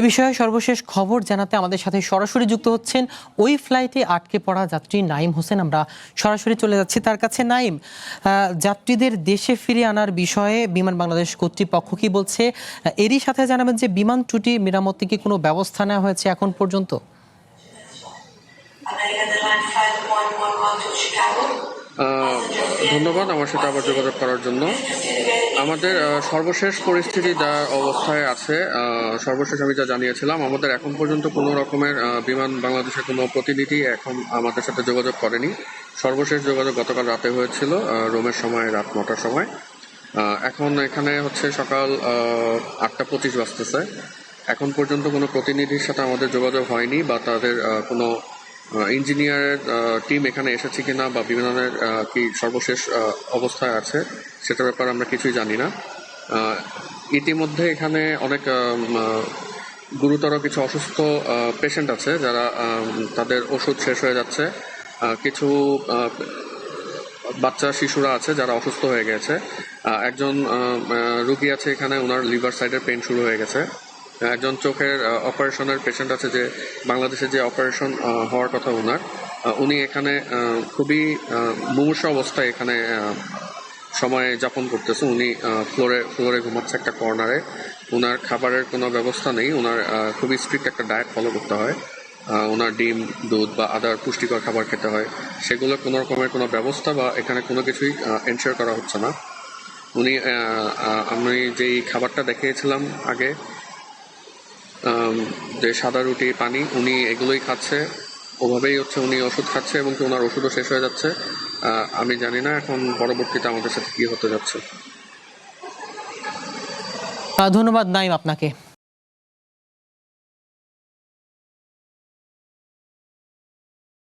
এ বিষয়ে সর্বশেষ খবর জানাতে আমাদের সাথে সরাসরি যুক্ত হচ্ছেন ওই ফ্লাইটে আটকে পড়া যাত্রী নাঈম হোসেন। আমরা সরাসরি চলে যাচ্ছি তার কাছে। নাঈম, যাত্রীদের দেশে ফিরিয়ে আনার বিষয়ে বিমান বাংলাদেশ কর্তৃপক্ষ কি বলছে? এরই সাথে জানাবেন যে বিমান ত্রুটি মেরামতে কি কোনো ব্যবস্থা নেওয়া হয়েছে এখন পর্যন্ত? ধন্যবাদ আমার সাথে আবার যোগাযোগ করার জন্য। আমাদের সর্বশেষ পরিস্থিতি যা অবস্থায় আছে, সর্বশেষ আমি যা জানিয়েছিলাম, আমাদের এখন পর্যন্ত কোনো রকমের বিমান বাংলাদেশের কোনো প্রতিনিধি এখন আমাদের সাথে যোগাযোগ করেনি। সর্বশেষ যোগাযোগ গতকাল রাতে হয়েছিল, রোমের সময় রাত 9টার সময়। এখন এখানে হচ্ছে সকাল 8টা 25 বাজতেছে। এখন পর্যন্ত কোনো প্রতিনিধির সাথে আমাদের যোগাযোগ হয়নি, বা তাদের কোনো ইঞ্জিনিয়ারের টিম এখানে এসেছে কিনা বা বিমানের কি সর্বশেষ অবস্থায় আছে সেটার ব্যাপারে আমরা কিছুই জানি না। ইতিমধ্যে এখানে অনেক গুরুতর কিছু অসুস্থ পেশেন্ট আছে, যারা তাদের ওষুধ শেষ হয়ে যাচ্ছে। কিছু বাচ্চা শিশুরা আছে যারা অসুস্থ হয়ে গেছে। একজন রুগী আছে এখানে, ওনার লিভার সাইডের পেন শুরু হয়ে গেছে। একজন চোখের অপারেশনের পেশেন্ট আছে, যে বাংলাদেশে যে অপারেশন হওয়ার কথা ওনার, উনি এখানে খুবই মুমূর্ষু অবস্থায় এখানে সময় যাপন করতেছে। উনি ফ্লোরে ঘুমাচ্ছে একটা কর্নারে। ওনার খাবারের কোনো ব্যবস্থা নেই, ওনার খুবই স্ট্রিক্ট একটা ডায়েট ফলো করতে হয়। ওনার ডিম, দুধ বা আদার পুষ্টিকর খাবার খেতে হয়। সেগুলো কোনো রকমের কোনো ব্যবস্থা বা এখানে কোনো কিছুই এনশিওর করা হচ্ছে না। উনি আমি যেই খাবারটা দেখিয়েছিলাম আগে, যে সাদা রুটি, পানি, উনি এগুলোই খাচ্ছে। ওভাবেই হচ্ছে উনি ওষুধ খাচ্ছে, এবং কি ওনার ওষুধও শেষ হয়ে যাচ্ছে। আমি জানি না এখন পরবর্তীতে আমাদের সাথে কি হতে যাচ্ছে। ধন্যবাদ নাঈম আপনাকে।